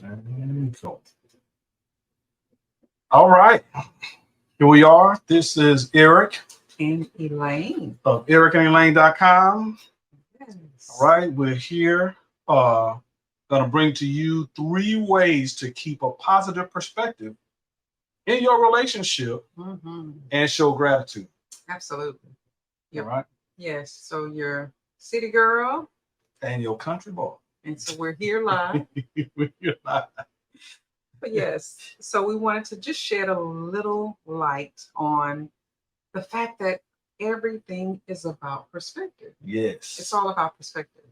And go. All right. Here we are. This is Eric And Elaine. of ericandelaine.com. All Yes. right. We're here. Going to bring to you 3 ways to keep a positive perspective in your relationship Mm-hmm. and show gratitude. Absolutely. All Yep. right. Yes. So you're city girl. And your country boy. And so we're here live. But yes. So we wanted to just shed a little light on the fact that everything is about perspective. Yes. It's all about perspective.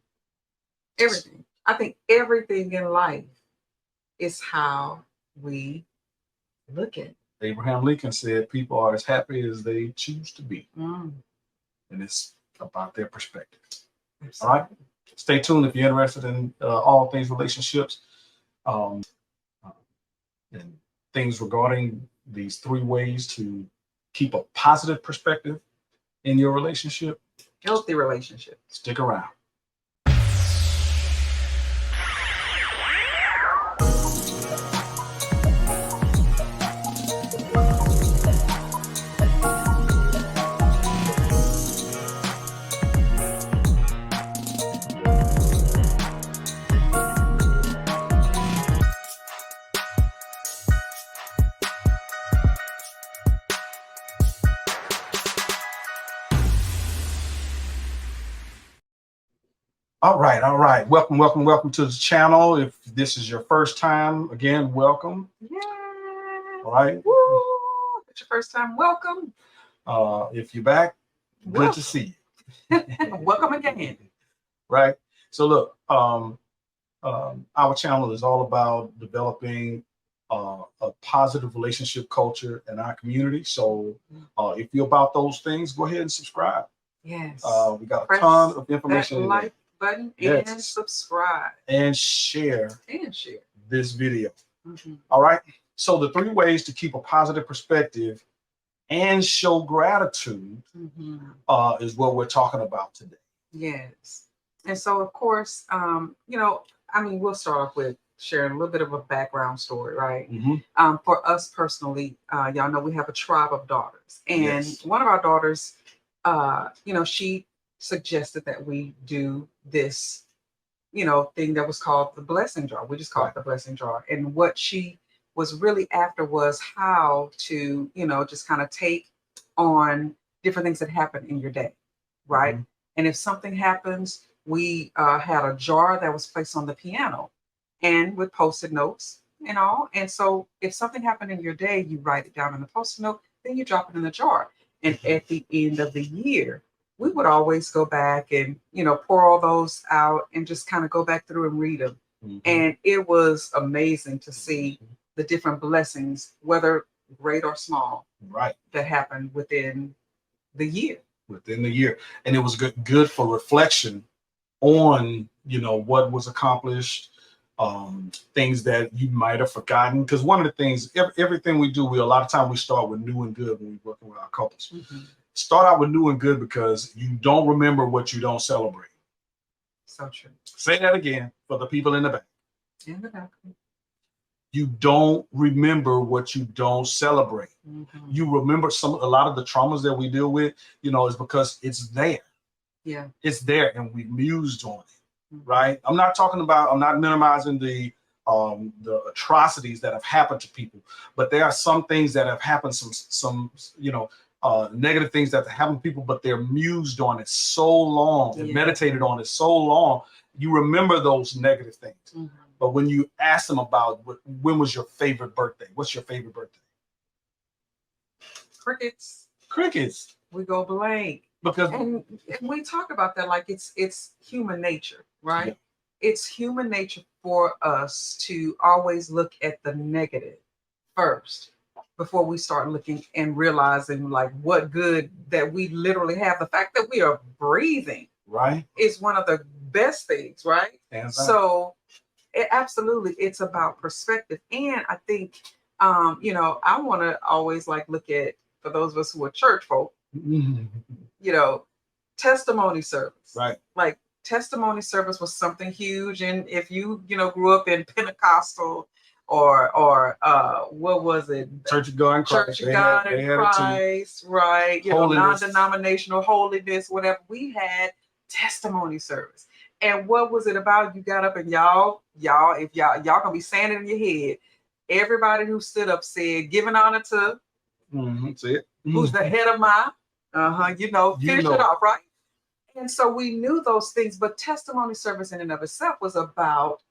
Everything. I think everything in life is how we look at it. Abraham Lincoln said people are as happy as they choose to be. Mm, And it's about their perspective. All absolutely. right. Stay tuned if you're interested in all things relationships uh, and things regarding these 3 ways to keep a positive perspective in your relationship. Healthy relationship. Stick around. All right, all right. Welcome, welcome, welcome to the channel. If this is your first time, again, welcome. Yeah. All right. Woo. It's your first time. Welcome. If you're back, good to Welcome. see you. Welcome again. Right. So look, our channel is all about developing a positive relationship culture in our community. So if you're about those things, go ahead and subscribe. Yes. We got a Press ton of that information in there. like button Yes. and subscribe And share and share. this video. Mhm. All right. So the 3 ways to keep a positive perspective and show gratitude Mhm. is what we're talking about today. Yes. And so, of course, we'll start off with sharing a little bit of a background story, right? Mm-hmm. For us personally, y'all know we have a tribe of daughters, and Yes. one of our daughters, she suggested that we do this, thing that was called the blessing jar. We just call it the blessing jar. And what she was really after was how to, just kind of take on different things that happen in your day, right? Mm-hmm. And if something happens, we had a jar that was placed on the piano and with post-it notes and all. And so if something happened in your day, you write it down in the post-it note, then you drop it in the jar. And at the end of the year, we would always go back and, pour all those out and just kind of go back through and read them. Mm-hmm. And it was amazing to see the different blessings, whether great or small, Right. that happened within the year. Within the year. And it was good for reflection on, what was accomplished, things that you might have forgotten. Because one of the things, everything we do, a lot of time we start with new and good when we're working with our couples. Mm-hmm. Start out with new and good because you don't remember what you don't celebrate. So true. Say that again for the people in the back. In the back. You don't remember what you don't celebrate. Mm-hmm. You remember a lot of the traumas that we deal with, is because it's there. Yeah. It's there and we mused on it. Mm-hmm. Right. I'm not minimizing the atrocities that have happened to people, but there are some things that have happened, some negative things that have happened to people, but they're mused on it so long and meditated on it so long, you remember those negative things. Mm-hmm. But when you ask them about when was your favorite birthday, what's your favorite birthday? Crickets. We go blank. Because and we talk about that like it's human nature, right? Yeah. It's human nature for us to always look at the negative first before we start looking and realizing like what good that we literally have. The fact that we are breathing, right, is one of the best things, right? So absolutely, it's about perspective. And I think I want to always like look at, for those of us who are church folk, testimony service. Right. Like testimony service was something huge. And if you grew up in Pentecostal or what was it? Church of God in Christ. Church of God they in had it too. Christ, right? Holiness. Non-denominational holiness, whatever. We had testimony service. And what was it about? You got up and if y'all gonna be saying it in your head, everybody who stood up said, giving honor to That's it. who's the head of my, finish it off, right? And so we knew those things, but testimony service in and of itself was about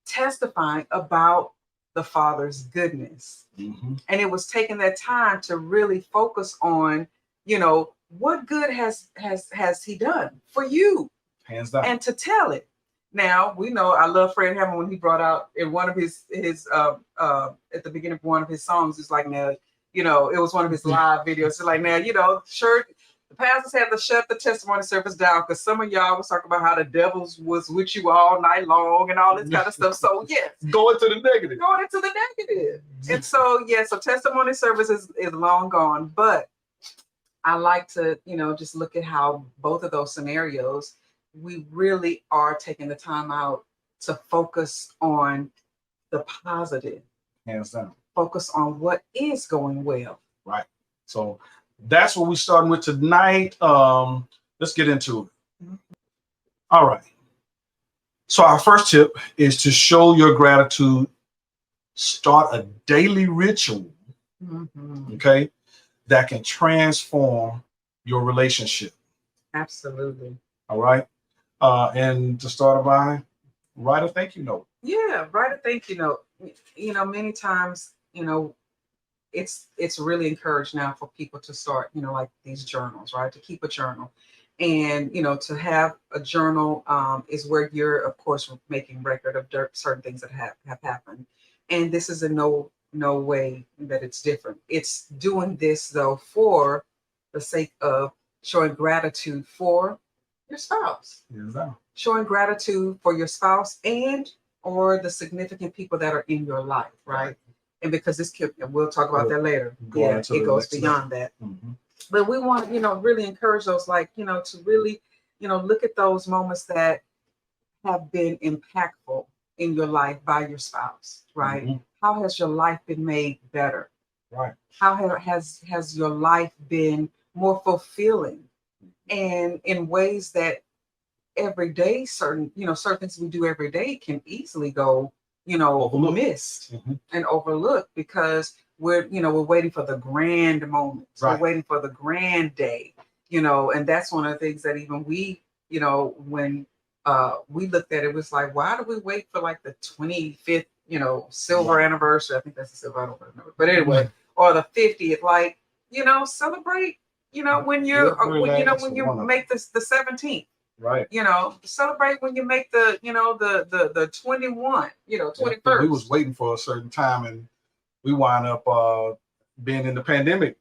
testifying about the Father's goodness. And it was taking that time to really focus on, what good has he done for you? Hands down. And to tell it. Now we know I love Fred Hammond when he brought out in one of his at the beginning of one of his songs. It's like, now, it was one of his live videos. It's like, now, sure, the pastors had to shut the testimony service down because some of y'all was talking about how the devils was with you all night long and all this kind of stuff. So yes, going into the negative. And so so testimony service is long gone. But I like to, just look at how both of those scenarios, we really are taking the time out to focus on the positive. Hands down. Focus on what is going well. Right. So that's what we're starting with tonight. Let's get into it. All right. So our first tip is to show your gratitude. Start a daily ritual, okay, that can transform your relationship. Absolutely. All right. And to start by, write a thank you note. Yeah, write a thank you note. Many times, it's really encouraged now for people to start, like these journals, right? To keep a journal. And, to have a journal is where you're, of course, making record of certain things that have happened. And this is in no way that it's different. It's doing this, though, for the sake of showing gratitude for your spouse. Exactly. Showing gratitude for your spouse and or the significant people that are in your life, right? And because we'll talk about that later. Yeah, it goes beyond that. But we want, really encourage those, like, to really, look at those moments that have been impactful in your life by your spouse, right? How has your life been made better? Right. How has your life been more fulfilling? And in ways that every day, certain things we do every day can easily go, missed and overlooked because we're waiting for the grand moments. Right. We're waiting for the grand day, and that's one of the things that even we, when we looked at it, was like, why do we wait for like the 25th, silver anniversary? I think that's the silver anniversary. But anyway, or the 50th, like, celebrate, when you're, when you make this the 17th. Right. Celebrate when you make the, the 21, 21st. We was waiting for a certain time and we wind up being in the pandemic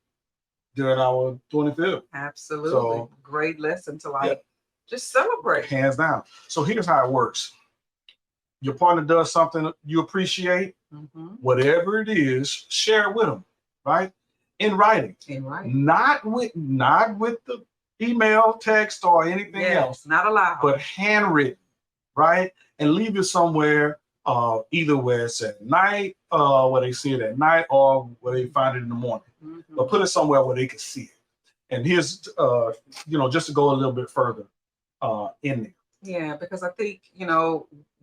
during our 25th. Absolutely. So great lesson to just celebrate. Hands down. So here's how it works. Your partner does something you appreciate, whatever it is, share it with them, right? In writing. Not with the email, text, or anything else. Not allowed. But handwritten, right? And leave it somewhere, either where it's at night, where they see it at night, or where they find it in the morning. But put it somewhere where they can see it. And here's, just to go a little bit further in there. Yeah, because I think,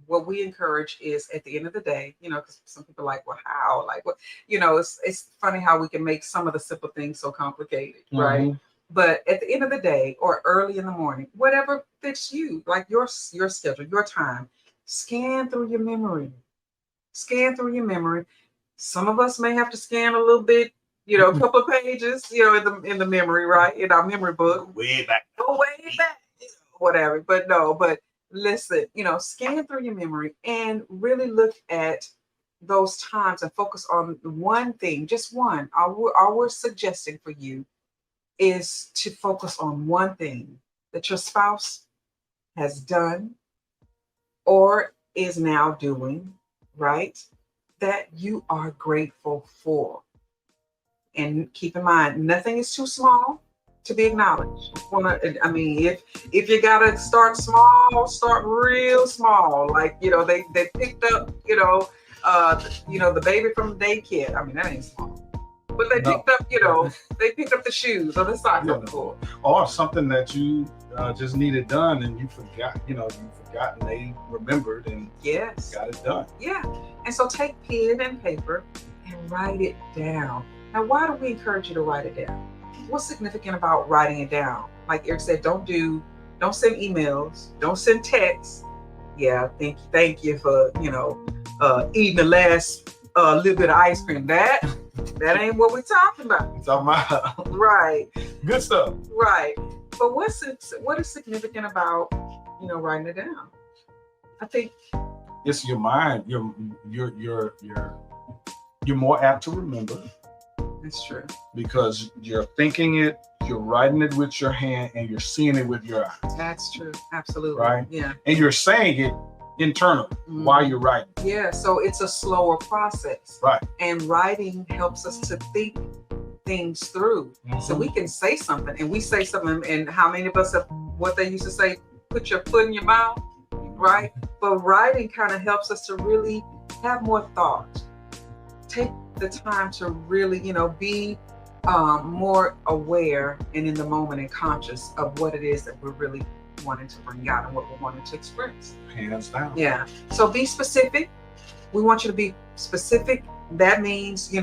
what we encourage is at the end of the day, because some people are like, well, how? Like, what? It's funny how we can make some of the simple things so complicated, right? But at the end of the day, or early in the morning, whatever fits you, like your schedule, your time, scan through your memory. Some of us may have to scan a little bit, a couple of pages, in the memory, right? In our memory book. Go way back. Whatever. But listen, scan through your memory and really look at those times and focus on one thing, just one. All we're suggesting for you is to focus on one thing that your spouse has done or is now doing, right? That you are grateful for. And keep in mind, nothing is too small to be acknowledged. I mean, if you gotta start small, start real small. Like, they picked up, the baby from the daycare. I mean, that ain't small. But they picked up, they picked up the shoes or the socks on the floor. Or something that you just needed done and you forgot, and they remembered and yes, got it done. Yeah. And so take pen and paper and write it down. Now, why do we encourage you to write it down? What's significant about writing it down? Like Eric said, don't send emails, don't send texts. Yeah, thank you for, eating the last little bit of ice cream. That ain't what we're talking about. Talking about right. Good stuff. Right. But what is significant about, writing it down? I think it's your mind. You're more apt to remember. That's true. Because you're thinking it, you're writing it with your hand, and you're seeing it with your eyes. That's true. Absolutely. Right? Yeah. And you're saying it internally while you're writing. Yeah. So it's a slower process. Right. And writing helps us to think things through. So we can say something, and we say something, and how many of us have what they used to say, put your foot in your mouth, right? But writing kind of helps us to really have more thought. Take the time to really, be more aware and in the moment and conscious of what it is that we're really wanting to bring out and what we're wanting to express. Hands down. Yeah. So be specific. We want you to be specific. That means,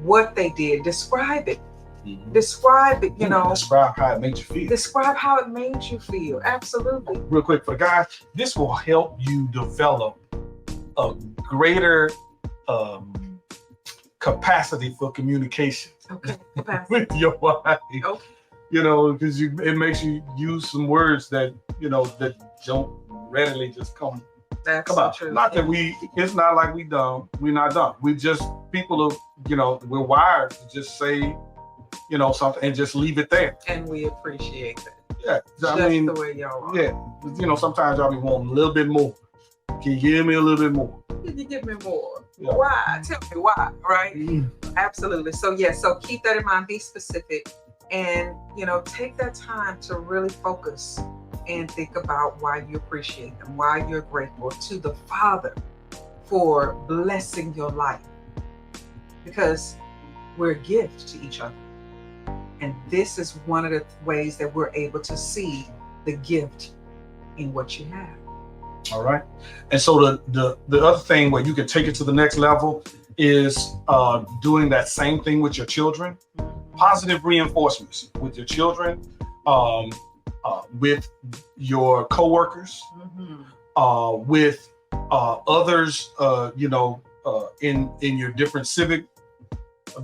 what they did. Describe it. Describe it, Describe how it made you feel. Describe how it made you feel. Absolutely. Real quick for the guys, this will help you develop a greater capacity for communication. Okay. With your wife. Okay. Because it makes you use some words that that don't readily just come out. True. Not that it's not like we're not dumb. We just people of we're wired to just say something and just leave it there. And we appreciate that. Yeah. Just the way y'all are. Yeah. Sometimes y'all be wanting a little bit more. Can you give me a little bit more? Can you give me more? Yeah. Why? Tell me why, right? Absolutely. So so keep that in mind, be specific, and take that time to really focus and think about why you appreciate them, why you're grateful to the Father for blessing your life. Because we're a gift to each other. And this is one of the ways that we're able to see the gift in what you have. All right. And so the other thing where you can take it to the next level is doing that same thing with your children. Positive reinforcements with your children, with your coworkers, with others, in your different civic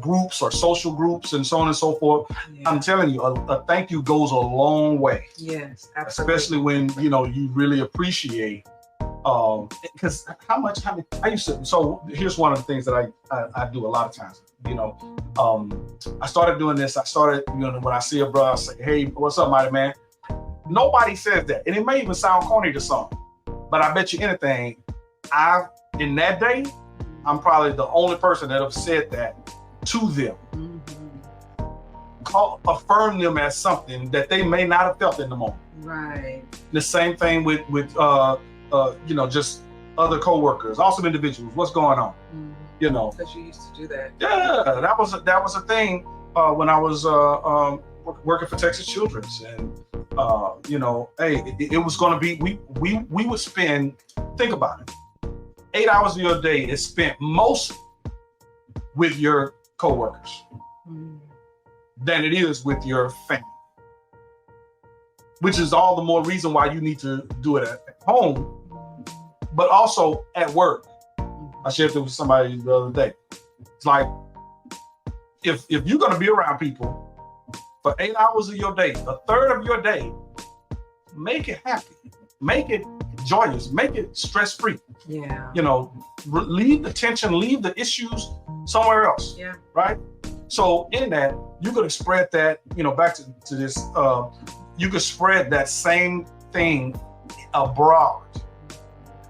groups or social groups and so on and so forth. Yeah. I'm telling you, a thank you goes a long way. Yes, absolutely. Especially when you really appreciate. Because I used to. So here's one of the things that I do a lot of times. I started doing this. I started, when I see a brother, I say, "Hey, what's up, mighty man?" Nobody says that, and it may even sound corny to some, but I bet you anything, in that day, I'm probably the only person that have said that to them. Affirm them as something that they may not have felt in the moment. Right. The same thing with just other coworkers, awesome individuals. What's going on? Because you used to do that. Yeah, that was a thing when I was working for Texas Children's, and hey, it was going to be we would spend. Think about it. 8 hours of your day is spent most with your coworkers than it is with your family, which is all the more reason why you need to do it at home, but also at work. I shared this with somebody the other day. It's like, if you're going to be around people for 8 hours of your day, a third of your day, make it happy, make it joyous, make it stress-free. Yeah. Leave the tension, leave the issues somewhere else. Yeah. Right. So in that, you could spread that, back to this, you could spread that same thing abroad.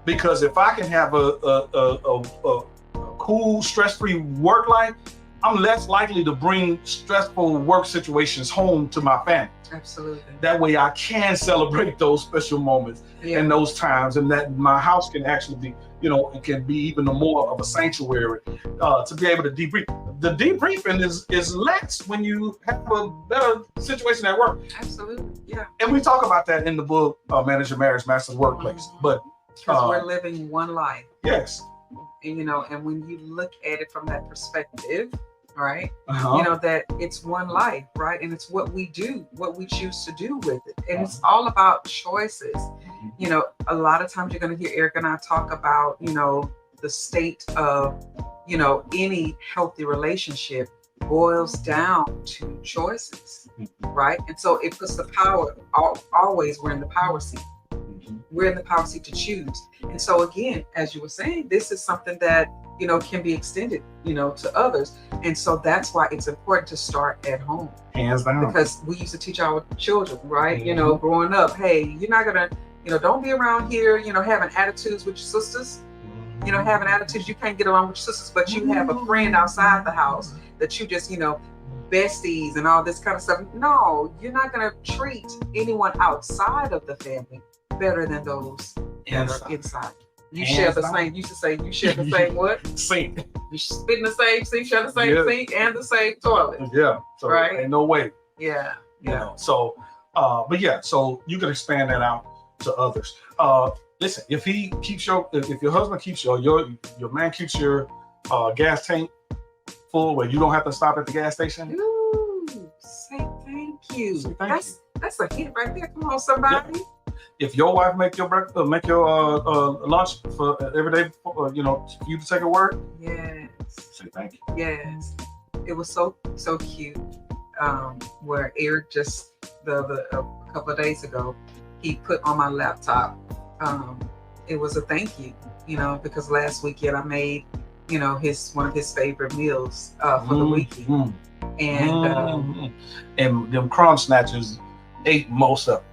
Because if I can have a cool, stress-free work life, I'm less likely to bring stressful work situations home to my family. Absolutely. That way I can celebrate those special moments and those times, and that my house can actually be, it can be even more of a sanctuary to be able to debrief. The debriefing is less when you have a better situation at work. Absolutely, yeah. And we talk about that in the book, Manage Your Marriage, Master the Workplace. But because we're living one life. Yes. And and when you look at it from that perspective, right? Uh-huh. That it's one life, right? And it's what we do, what we choose to do with it. And it's all about choices. A lot of times you're going to hear Eric and I talk about, the state of, any healthy relationship boils down to choices, right? And so it puts the power, always we're in the power seat. We're in the power seat to choose. And so again, as you were saying, this is something that, can be extended, to others. And so that's why it's important to start at home. Hands down. Because we used to teach our children, right? Growing up, hey, you're not gonna, don't be around here, having attitudes with your sisters. Having attitudes, you can't get along with your sisters, but you have a friend outside the house that you just, besties and all this kind of stuff. No, you're not gonna treat anyone outside of the family better than those that are inside. You share the same. You used to say you share the same what? Sink. You spit in the same sink, share the same sink, and the same toilet. Yeah. So right. Ain't no way. Yeah. So, but yeah. So you can expand that out to others. Listen, if your husband keeps your man keeps your gas tank full, where you don't have to stop at the gas station. Ooh, say thank you. That's a hit right there. Come on, somebody. Yeah. If your wife make your breakfast, make your lunch for every day, for you to take a word. Yes. Say thank you. Yes. It was so cute. Where Eric just a couple of days ago, he put on my laptop. It was a thank you, because last weekend I made, one of his favorite meals for the weekend, and them crumb snatchers ate most of it.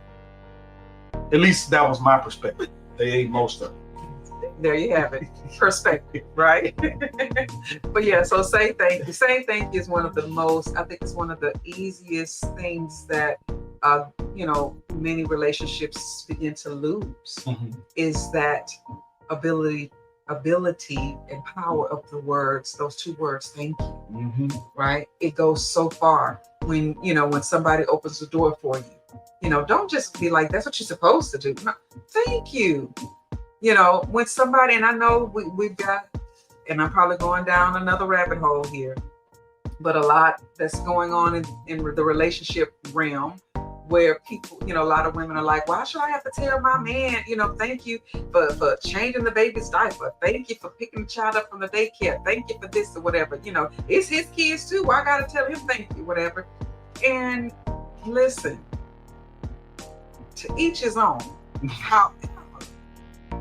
At least that was my perspective. They ate most of it. There you have it. Perspective, right? But yeah, so say thank you. Saying thank you is one of the most, I think it's one of the easiest things that, many relationships begin to lose, is that ability and power of the words, those two words, thank you, right? It goes so far when somebody opens the door for you. Don't just be like, that's what you're supposed to do. No, thank you. When somebody, and I know we've got, and I'm probably going down another rabbit hole here, but a lot that's going on in the relationship realm, where people, a lot of women are like, why should I have to tell my man, thank you for changing the baby's diaper. Thank you for picking the child up from the daycare. Thank you for this or whatever. It's his kids too. Why I got to tell him thank you, whatever. And listen, to each his own. However,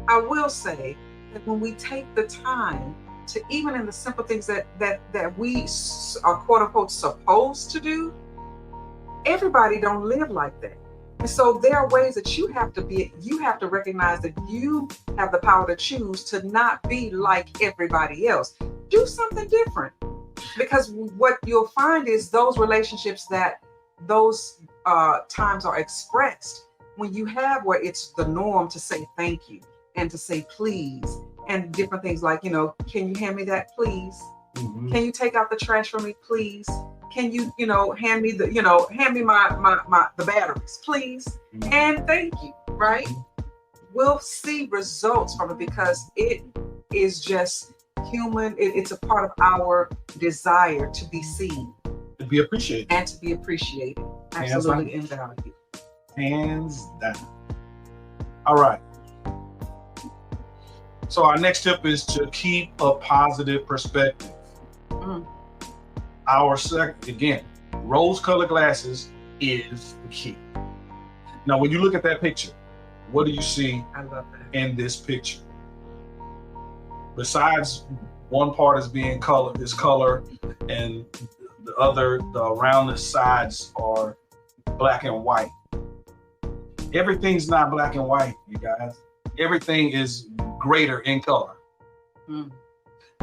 I will say that when we take the time to, even in the simple things that we are quote unquote supposed to do, everybody don't live like that. And so there are ways that you have to recognize that you have the power to choose to not be like everybody else. Do something different. Because what you'll find is those relationships that those times are expressed when you have where it's the norm to say thank you and to say please and different things like, can you hand me that, please? Can you take out the trash for me, please? Can you, hand me the batteries, please? And thank you, right? We'll see results from it because it is just human. It's a part of our desire to be seen. To be appreciated. And to be appreciated. Absolutely in value. Hands down. All right. So our next tip is to keep a positive perspective. Our second, again, rose-colored glasses is the key. Now, when you look at that picture, what do you see in this picture? Besides one part is being color, and the other, around the sides are black and white. Everything's not black and white, you guys. Everything is greater in color.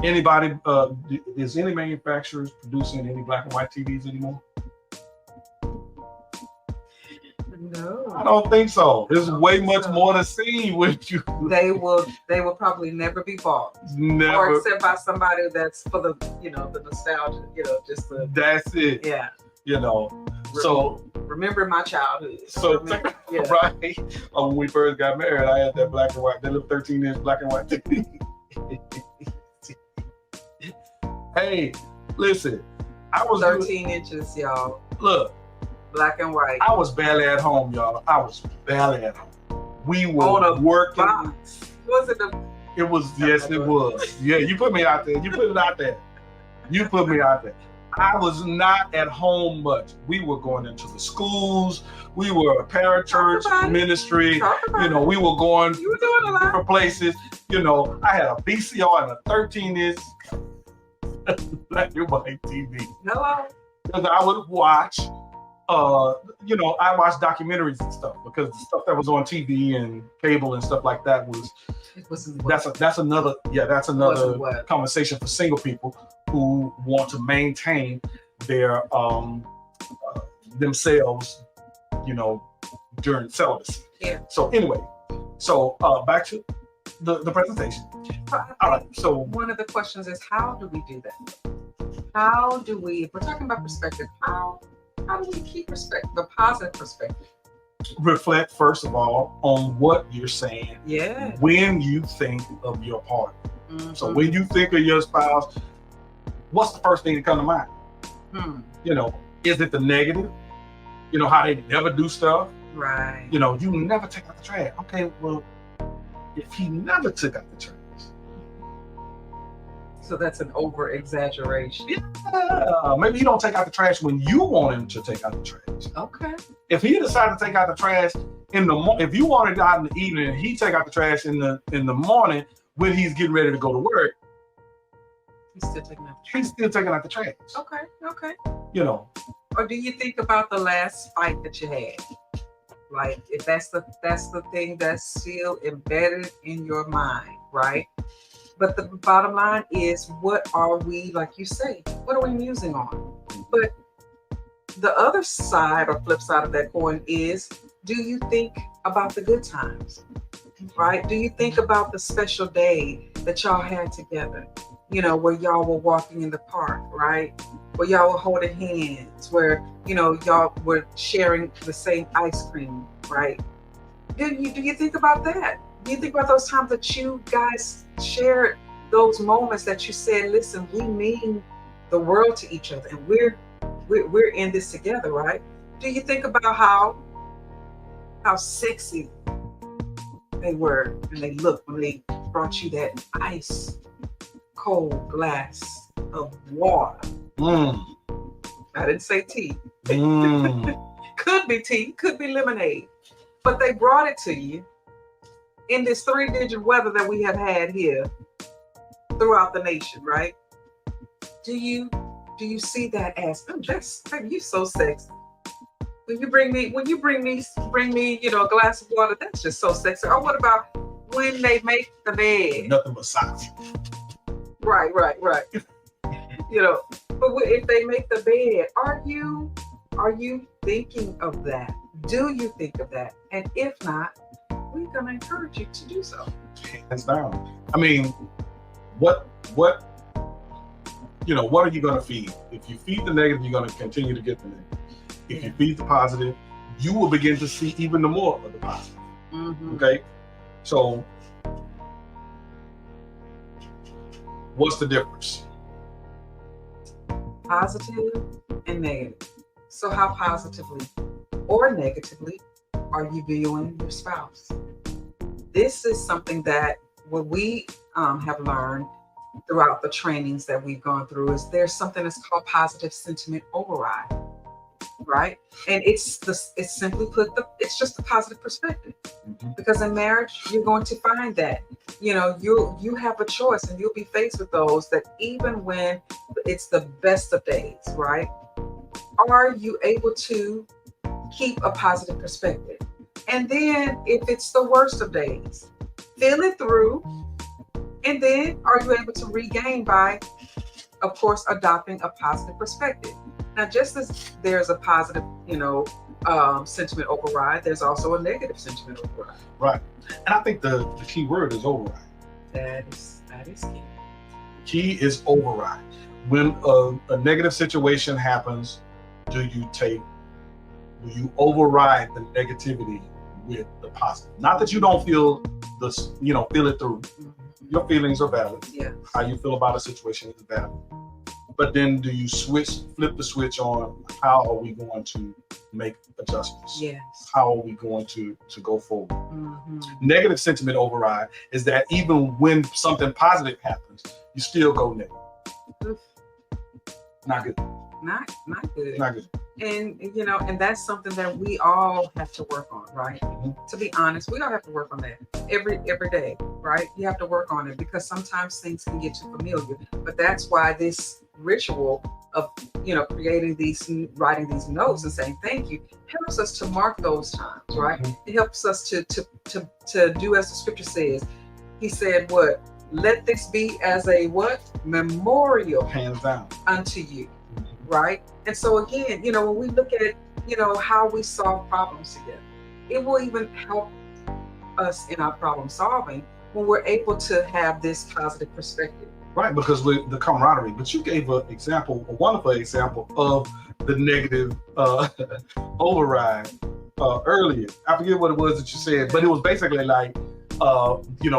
Anybody, is any manufacturers producing any black and white TVs anymore? No. I don't think so. There's way think much so. more to see with you. They will probably never be bought. Or Never. except by somebody that's for the, the nostalgia, just the, That's it. yeah. So Remember my childhood. So yeah. right. When we first got married, I had that black and white, that little 13-inch black and white TV. Hey, listen, I was 13 inches, y'all. Look, Black and white. I was barely at home, y'all. I was barely at home. We were On a working. box. Was it It was, yes, it was. Yeah, you put me out there. You put it out there. You put me out there. I was not at home much. We were going into the schools. We were a parachurch ministry. We were going You were doing a lot. different places. I had a VCR and a 13-inch black and white TV. Hello. Because I would watch, I watched documentaries and stuff because the stuff that was on TV and cable and stuff like that that's another conversation for single people who want to maintain their themselves, during celibacy. Yeah. So anyway, back to the presentation. All right. So one of the questions is, how do we do that? How do we, if we're talking about perspective, how do we keep the positive perspective? Reflect, first of all, on what you're saying. Yeah. When you think of your partner. Mm-hmm. So when you think of your spouse, what's the first thing that comes to mind? Is it the negative? How they never do stuff? Right. You never take out the trash. Okay, well, if he never took out the trash. So that's an over exaggeration. Yeah, maybe you don't take out the trash when you want him to take out the trash. Okay. If he decided to take out the trash in the morning, if you want it out in the evening, and he take out the trash in the morning when he's getting ready to go to work, he's still taking out the trash. Okay. Or do you think about the last fight that you had? Like, if that's the thing that's still embedded in your mind, right? But the bottom line is, what are we, like you say, what are we musing on? But the other side or flip side of that coin is, do you think about the good times, right? Do you think about the special day that y'all had together? Where y'all were walking in the park, right? Where y'all were holding hands, where, y'all were sharing the same ice cream, right? Do you think about that? Do you think about those times that you guys shared, those moments that you said, listen, we mean the world to each other and we're in this together, right? Do you think about how sexy they were and they looked when they brought you that ice cold glass of water? I didn't say tea. Could be tea, could be lemonade, but they brought it to you in this 3-digit weather that we have had here throughout the nation, right? Do you see that as, baby, you so sexy. When you bring me, a glass of water, that's just so sexy. Or what about when they make the bed? Nothing but socks. Right. But if they make the bed, are you thinking of that? Do you think of that? And if not, we're gonna encourage you to do so. Hands down. I mean, what are you gonna feed? If you feed the negative, you're gonna continue to get the negative. If you feed the positive, you will begin to see even the more of the positive. Mm-hmm. Okay? So what's the difference? Positive and negative. So how positively or negatively are you viewing your spouse? This is something that what we have learned throughout the trainings that we've gone through is there's something that's called positive sentiment override, right? And it's simply put, it's just a positive perspective. Mm-hmm. Because in marriage, you're going to find that, you have a choice and you'll be faced with those that even when it's the best of days, right? Are you able to keep a positive perspective? And then if it's the worst of days, feel it through, And then are you able to regain by, of course, adopting a positive perspective? Now, just as there's a positive, sentiment override, there's also a negative sentiment override. Right. And I think the key word is override. That is key. Key is override. When a negative situation happens, do you override the negativity with the positive? Not that you don't feel this, feel it through. Your feelings are valid. Yeah. How you feel about a situation is valid. But then do you flip the switch on how are we going to make adjustments? Yes. How are we going to go forward? Mm-hmm. Negative sentiment override is that even when something positive happens, you still go negative. Oof. Not good. Not good. Not good. And and that's something that we all have to work on, right? Mm-hmm. To be honest, we all have to work on that every day, right? You have to work on it because sometimes things can get too familiar. But that's why this ritual of writing these notes and saying thank you helps us to mark those times, right? Mm-hmm. It helps us to do as the scripture says. He said, "What? Let this be as a what? Memorial, hands down, unto you." Right? And so again, when we look at, how we solve problems together, it will even help us in our problem solving when we're able to have this positive perspective. Right, because with the camaraderie. But you gave a wonderful example of the negative override earlier. I forget what it was that you said, but it was basically like,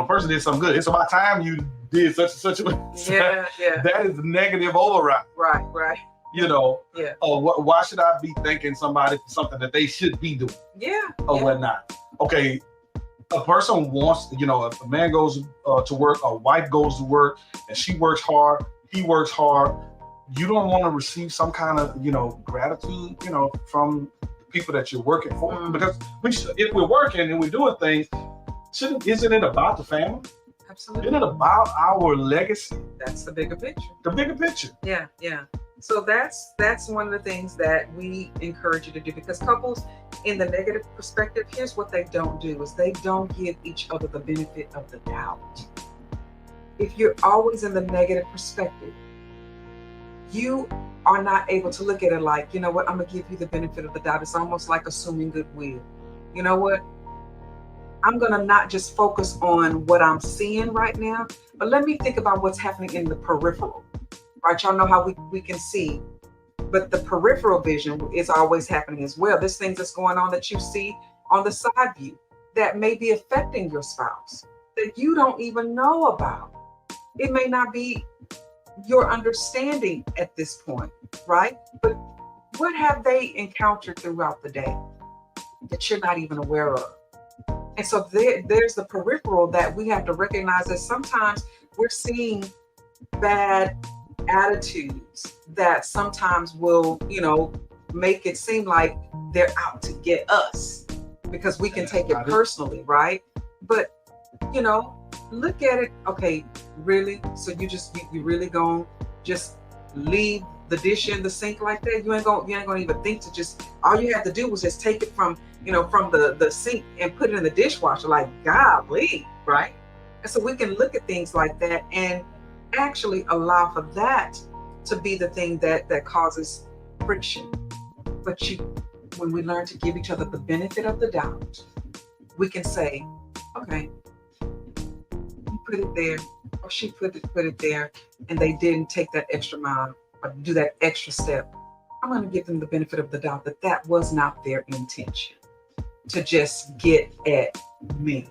person did something good. It's about time you did such and such. Yeah. That is negative override. Right. Yeah. Why should I be thanking somebody for something that they should be doing? Yeah. Or whatnot. Okay, a person wants, if a man goes to work, a wife goes to work, and she works hard, he works hard. You don't want to receive some kind of, gratitude, from the people that you're working for. Mm-hmm. Because if we're working and we're doing things, isn't it about the family? Absolutely. Isn't it about our legacy? That's the bigger picture. The bigger picture. Yeah. So that's one of the things that we encourage you to do, because couples in the negative perspective, here's what they don't do is they don't give each other the benefit of the doubt. If you're always in the negative perspective, you are not able to look at it like, you know what, I'm gonna give you the benefit of the doubt. It's almost like assuming goodwill. You know what? I'm gonna not just focus on what I'm seeing right now, but let me think about what's happening in the peripheral. Right, y'all know how we can see, but the peripheral vision is always happening as well. There's things that's going on that you see on the side view that may be affecting your spouse that you don't even know about. It may not be your understanding at this point, right? But what have they encountered throughout the day that you're not even aware of? And so there's the peripheral that we have to recognize that sometimes we're seeing bad attitudes that sometimes will, make it seem like they're out to get us because we can take it personally, right? But, look at it. Okay, really? So you really gonna just leave the dish in the sink like that? You ain't gonna even think to just, all you have to do was just take it from the sink and put it in the dishwasher, like, golly, right? And so we can look at things like that and actually allow for that to be the thing that causes friction. But when we learn to give each other the benefit of the doubt, we can say, okay, you put it there, or she put it there, and they didn't take that extra mile or do that extra step. I'm going to give them the benefit of the doubt that was not their intention to just get at me.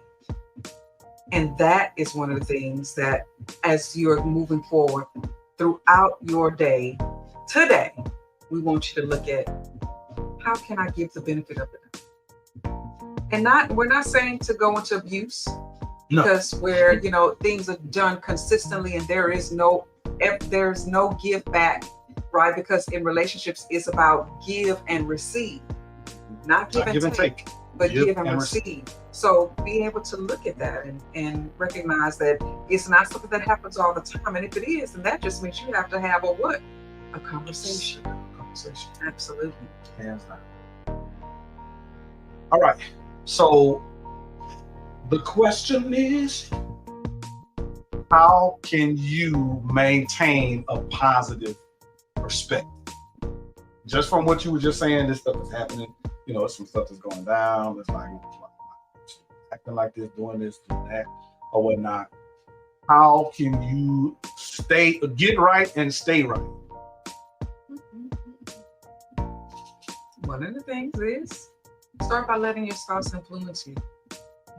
And that is one of the things that, as you're moving forward throughout your day, today, we want you to look at, how can I give the benefit of the doubt? And we're not saying to go into abuse, because where, things are done consistently and there's no give back, right? Because in relationships, it's about give and receive, not give and take. But give and receive. So being able to look at that and recognize that it's not something that happens all the time. And if it is, then that just means you have to have a conversation. Absolutely. Hands down. All right. So the question is, how can you maintain a positive perspective? Just from what you were just saying, this stuff is happening. You know, some stuff is going down. It's like acting like this, doing this, doing that, or whatnot. How can you get right and stay right? One of the things is start by letting your spouse influence you.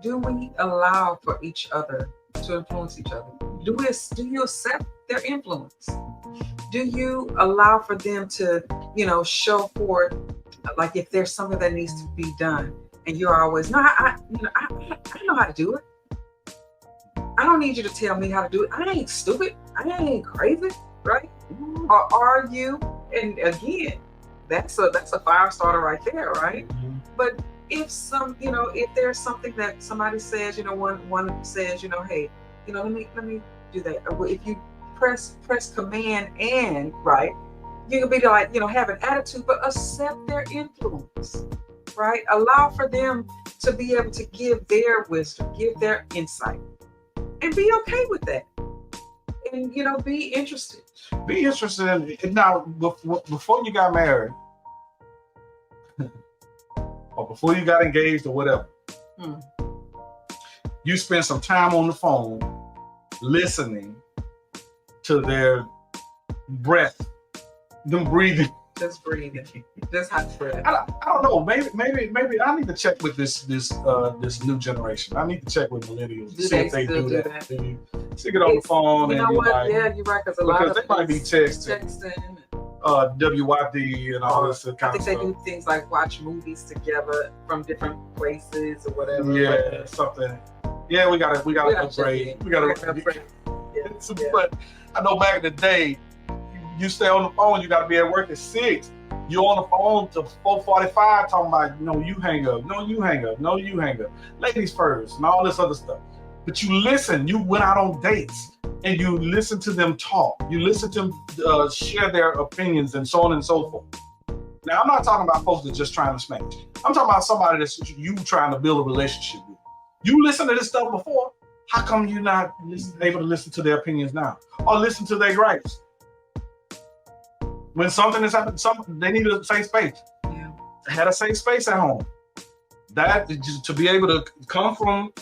Do we allow for each other to influence each other? Do you accept their influence? Do you allow for them to, show forth, like if there's something that needs to be done, and you're always, no, I know how to do it. I don't need you to tell me how to do it. I ain't stupid. I ain't crazy, right? Or are you? And again, that's a fire starter right there, right? Mm-hmm. But if if there's something that somebody says, one says, hey, let me do that. Or if you press command and, right, you can be like, have an attitude, but accept their influence, right? Allow for them to be able to give their wisdom, give their insight, and be okay with that. And, be interested. Be interested in it. Now, before you got married, or before you got engaged or whatever, you spend some time on the phone listening to their breath, them breathing. Just breathing. Just hot breath. I don't know. Maybe I need to check with this new generation. I need to check with millennials to see if they do that. Stick it on the phone. You know what? Yeah, you're right. Because they might be texting. WYD and all this kind of stuff. I think they do things like watch movies together from different places or whatever. Yeah, something. Yeah, we gotta upgrade. We gotta upgrade. Yeah. But I know back in the day, you stay on the phone, you gotta be at work at 6. You're on the phone till 4:45 talking about, no, you hang up, no, you hang up, no, you hang up. Ladies first and all this other stuff. But you listen, you went out on dates and you listen to them talk. You listen to them share their opinions and so on and so forth. Now, I'm not talking about folks that just trying to smash. I'm talking about somebody that's you trying to build a relationship with. You listened to this stuff before. How come you're not able to listen to their opinions now? Or listen to their gripes? When something is happening, they need a safe space. Yeah. Had a safe space at home. That to be able to come from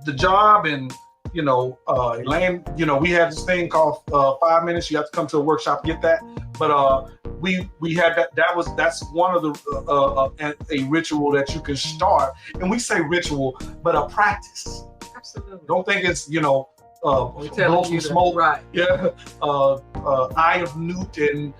the job and, Elaine, we had this thing called 5 minutes. You have to come to a workshop to get that. But we had that. That's one of the a ritual that you can start. And we say ritual, but a practice. Absolutely. Don't think it's blow some smoke. Right. Yeah. Eye of newt and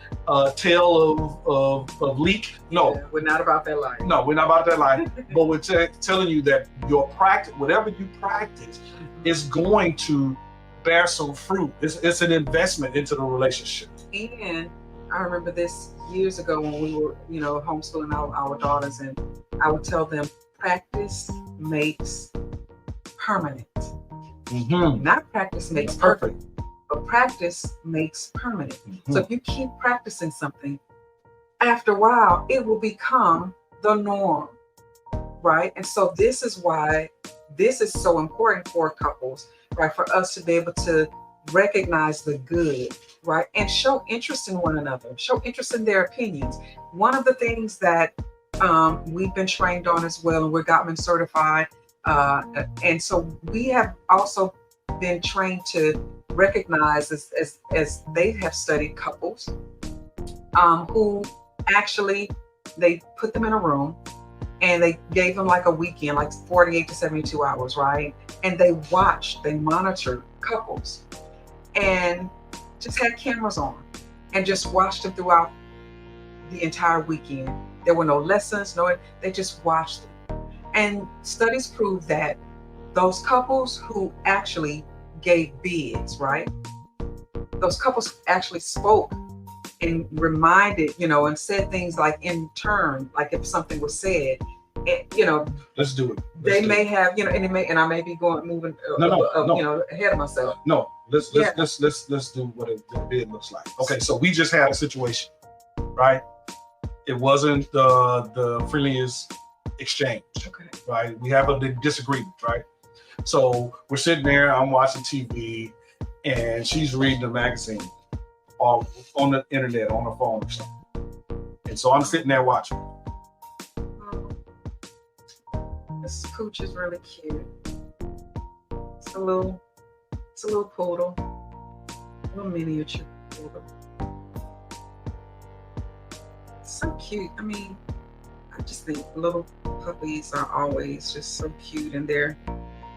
tail of leek. No, yeah, we're not about that life. No, we're not about that life. But we're telling you that your practice, whatever you practice, is going to bear some fruit. It's an investment into the relationship. And I remember this years ago when we were, homeschooling our daughters, and I would tell them, practice makes permanent. Mm-hmm. Not practice makes perfect, but practice makes permanent. Mm-hmm. So if you keep practicing something, after a while, it will become the norm, right? And so this is why this is so important for couples, right? For us to be able to recognize the good, right? And show interest in one another, show interest in their opinions. One of the things that we've been trained on as well, and we're Gottman certified, and so we have also been trained to recognize as they have studied couples who actually, they put them in a room and they gave them like a weekend, like 48 to 72 hours, right? And they monitored couples and just had cameras on and just watched them throughout the entire weekend. There were no lessons, they just watched them. And studies prove that those couples who actually gave bids, right? Those couples actually spoke and reminded, and said things like in turn, like if something was said, and, let's do it. They may have, and I may be moving ahead of myself. No, let's do what a bid looks like. Okay, so we just had a situation, right? It wasn't the friendliest exchange, okay, right? We have a disagreement, right? So we're sitting there, I'm watching TV, and she's reading the magazine or on the internet, on her phone or something. And so I'm sitting there watching. This pooch is really cute. It's a little poodle, a little miniature poodle. So cute. I mean, I just think little puppies are always just so cute, and they're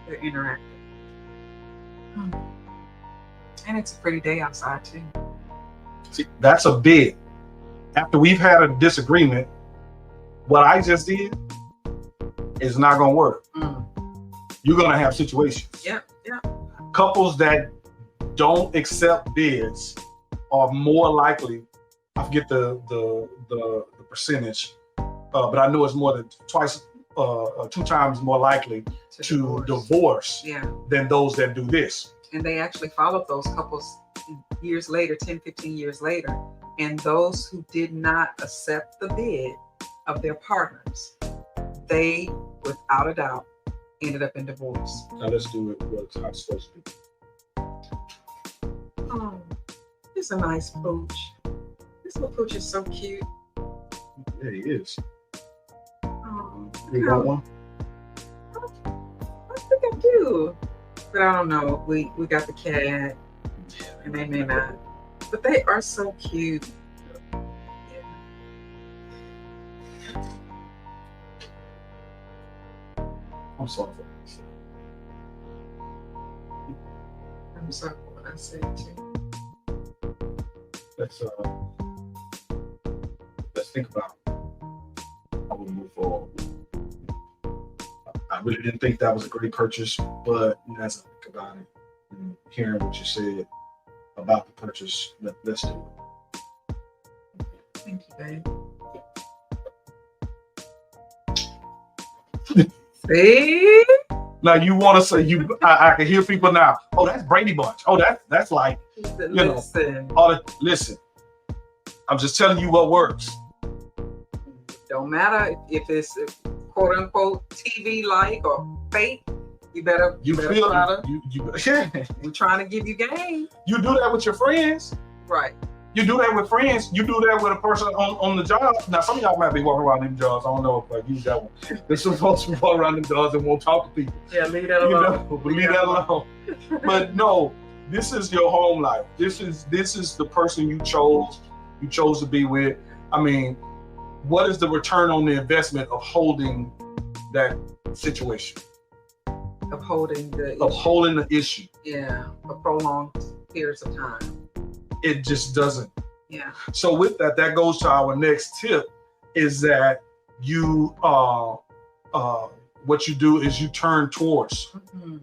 interactive. And it's a pretty day outside too. See, that's a big. After we've had a disagreement, what I just did is not gonna work. You're gonna have situations. Yeah. Couples that don't accept bids are more likely. I forget the percentage, but I know it's more than two times more likely to divorce than those that do this. And they actually followed those couples years later, 10, 15 years later. And those who did not accept the bid of their partners, they, without a doubt, ended up in divorce. Now let's do it what's how it's supposed to be. Oh, it's a nice pooch. This little pooch is so cute. Yeah, he is. Oh, You got one? I think I do. But I don't know. We got the cat, and they may not. But they are so cute. I'm sorry for this. I'm sorry for what I said too. Let's think about how we move forward. I really didn't think that was a great purchase, but as I think about it and hearing what you said about the purchase, let's do Thank you, babe. See? Now you want to say I can hear people now. Oh, that's Brady Bunch. Oh, that's like Listen. Listen. I'm just telling you what works. Don't matter if it's quote unquote TV like or fake. You better try to. We're trying to give you game. You do that with your friends. Right. You do that with friends. You do that with a person on the job. Now, some of y'all might be walking around them jobs. I don't know if I use that one. There's some folks who walk around them jobs and won't talk to people. Yeah, leave that alone. But leave that alone. But no, this is your home life. This is the person you chose. You chose to be with. I mean, what is the return on the investment of holding that situation? Of holding the issue. Yeah, for prolonged periods of time. It just doesn't. Yeah. So with that goes to our next tip is that you what you do is you turn towards. Mm-hmm.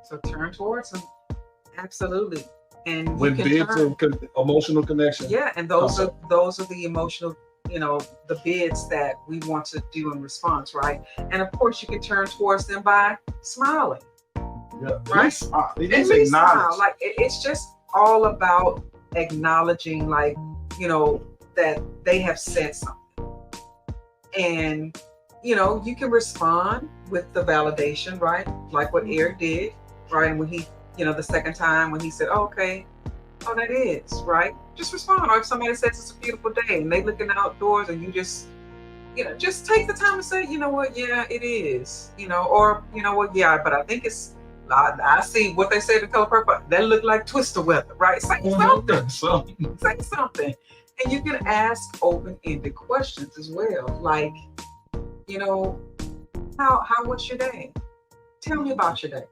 So turn towards them. Absolutely. And when bids and emotional connection. Yeah, and those are the emotional, the bids that we want to do in response, right? And of course you can turn towards them by smiling. Yeah. Right? At least smile. Like it's just all about acknowledging, like, that they have said something. And, you can respond with the validation, right? Like what Eric did, right? And when he, the second time when he said, oh, okay, oh, that is, right? Just respond. Or if somebody says it's a beautiful day and they looking outdoors and you just, just take the time to say, you know what, yeah, it is, or, you know what, yeah, but I think it's, I see what they said in Color Purple. That look like twister weather, right? Say something. Say something. And you can ask open-ended questions as well. Like, how was your day? Tell me about your day.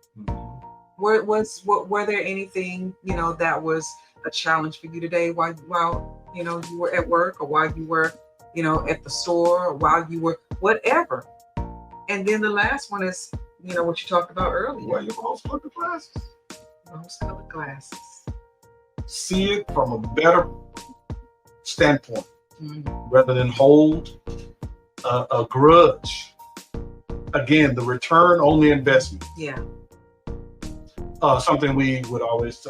Were there anything, that was a challenge for you today while you were at work, or while you were, at the store, or while you were whatever. And then the last one is, what you talked about earlier. Wear your rose-colored glasses. Rose-colored glasses. See it from a better standpoint, rather than hold a grudge. Again, the return on the investment. Yeah. Something we would always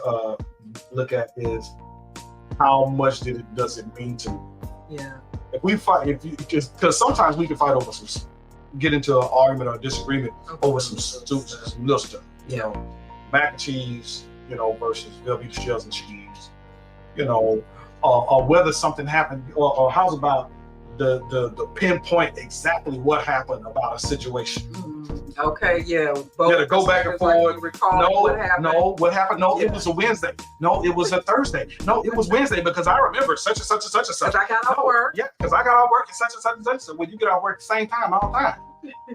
look at is how much does it mean to me? Yeah. If we fight, because sometimes we can fight over get into an argument or disagreement over some little stuff. Yeah. Mac and cheese, versus there'll be the shells and cheese, or whether something happened, or how's about the pinpoint exactly what happened about a situation. Okay, yeah. To go back and forth. Recall what happened. What happened? No, it was a Wednesday. No, it was a Thursday. No, it was Wednesday because I remember such and such and such and such. Because I got off work. Yeah, because I got off work at such and such and such. So when you get off work at the same time, all the time.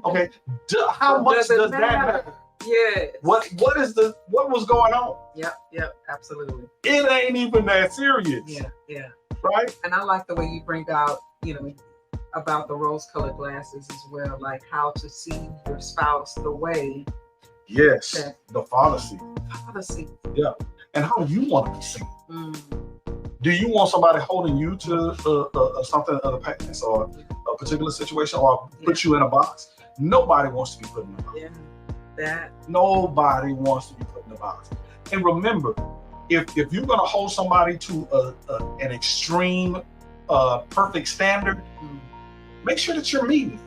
Okay, how much does that matter? Yeah. What was going on? Yep, absolutely. It ain't even that serious. Yeah. Right? And I like the way you bring out, about the rose-colored glasses as well, like how to see your spouse the way. Yes, the father sees. Father sees. Yeah, and how you want to be seen. Do you want somebody holding you to something of the past or a particular situation, or put you in a box? Nobody wants to be put in a box. Yeah, that. Nobody wants to be put in a box. And remember, if you're going to hold somebody to an extreme, perfect standard, make sure that you're meeting.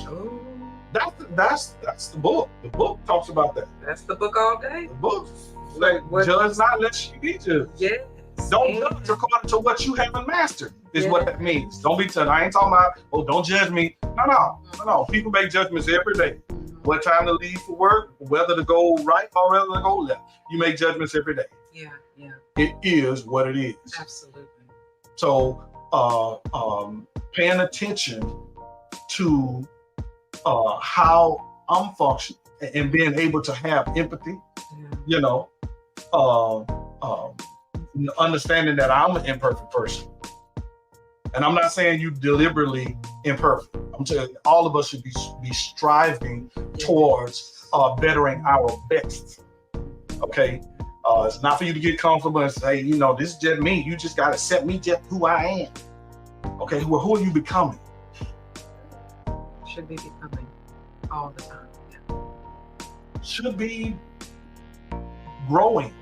Oh, that's the book. The book talks about that. That's the book all day. The book says, judge not lest you be judged. Yes. Don't judge according to what you haven't mastered, is what that means. Don't be telling. I ain't talking about, don't judge me. No. People make judgments every day. What time to leave for work, whether to go right or whether to go left. You make judgments every day. Yeah. It is what it is. Absolutely. So, paying attention to how I'm functioning and being able to have empathy, understanding that I'm an imperfect person. And I'm not saying you deliberately imperfect. I'm saying all of us should be striving towards bettering our best. Okay? It's not for you to get comfortable and say, this is just me. You just got to accept me just who I am. Okay? Who are you becoming? Should be becoming all the time. Yeah. Should be growing.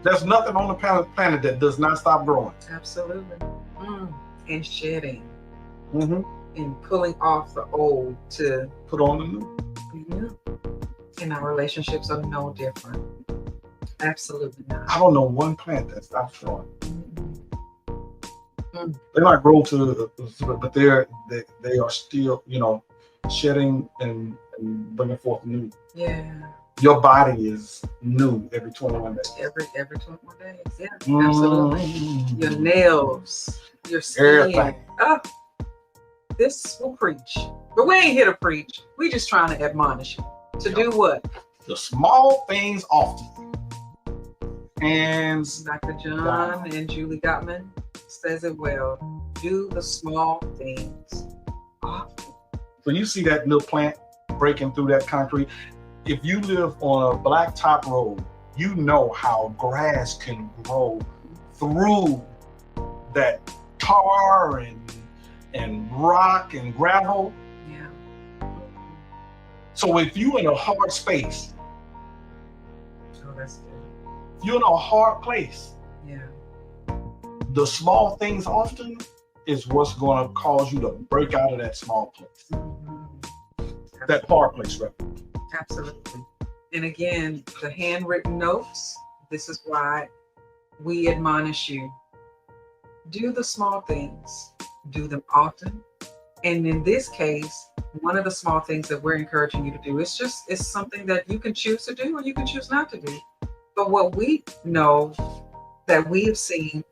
There's nothing on the planet that does not stop growing. Absolutely. And shedding. And pulling off the old to put on the new. And our relationships are no different. Absolutely not. I don't know one plant that stops growing. They might grow but they are still, shedding and bringing forth new. Yeah. Your body is new every 21 days. Every 21 days. Yeah. Absolutely. Your nails, your skin. Everything. Oh, this will preach. But we ain't here to preach. We just trying to admonish you to do what? The small things often. And Dr. John and Julie Gottman says it well. Do the small things often. So you see that little plant breaking through that concrete. If you live on a blacktop road, you know how grass can grow through that tar and rock and gravel. Yeah. So if you're in a hard space, that's good. If you're in a hard place, the small things often is what's going to cause you to break out of that small place. That hard place, right? Absolutely. And again, the handwritten notes, this is why we admonish you. Do the small things, do them often. And in this case, one of the small things that we're encouraging you to do, it's something that you can choose to do or you can choose not to do. But what we know that we have seen,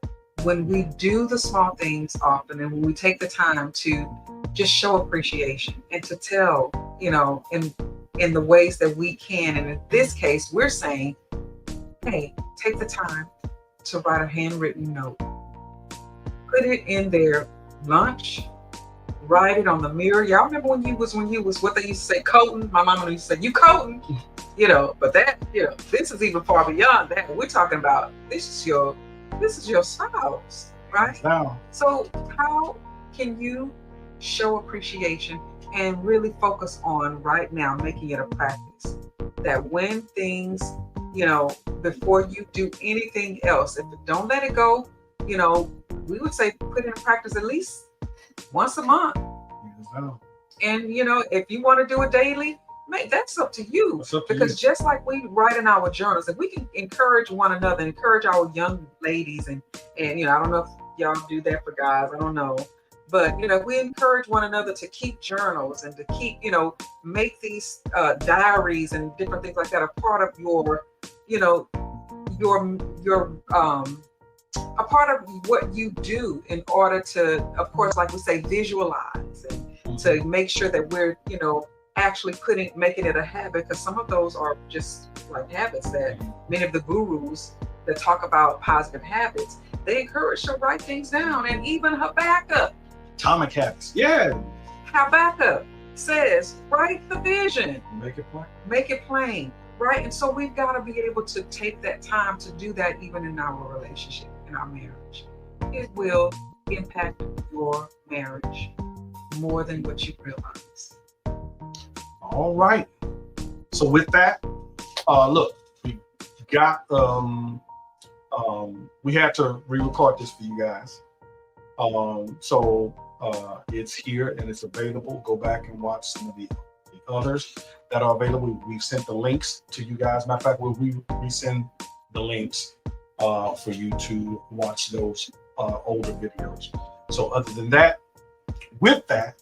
when we do the small things often and when we take the time to just show appreciation and to tell, in the ways that we can. And in this case, we're saying, hey, take the time to write a handwritten note. Put it in their lunch, write it on the mirror. Y'all remember when you was what they used to say, coating? My mama used to say, you coating, but that, this is even far beyond that. We're talking about this is your spouse, right? Wow. So how can you show appreciation and really focus on right now making it a practice that when things, before you do anything else, don't let it go, we would say put in practice at least once a month. Wow. And if you want to do it daily, That's up to you. It's up to Because you. just like we write in our journals, if we can encourage one another, encourage our young ladies, and you know, I don't know if y'all do that for guys, I don't know, but you know, if we encourage one another to keep journals and to keep, you know, make these diaries and different things like that a part of your, you know, your a part of what you do in order to, of course, like we say, visualize and to make sure that we're, you know, actually making it a habit, because some of those are just like habits that many of the gurus that talk about positive habits, they encourage to write things down. And even Habakkuk Yeah. Habakkuk says, write the vision, Make it plain. make it plain, right? And so we've got to be able to take that time to do that even in our relationship, in our marriage. It will impact your marriage more than what you realize. All right. So with that, look, we got we had to re-record this for you guys. So it's here and it's available. Go back and watch some of the others that are available. We've sent the links to you guys. Matter of fact, we'll resend the links for you to watch those older videos. So other than that, with that,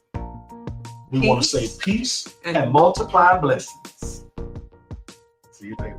we want to say peace and multiply blessings. See you later.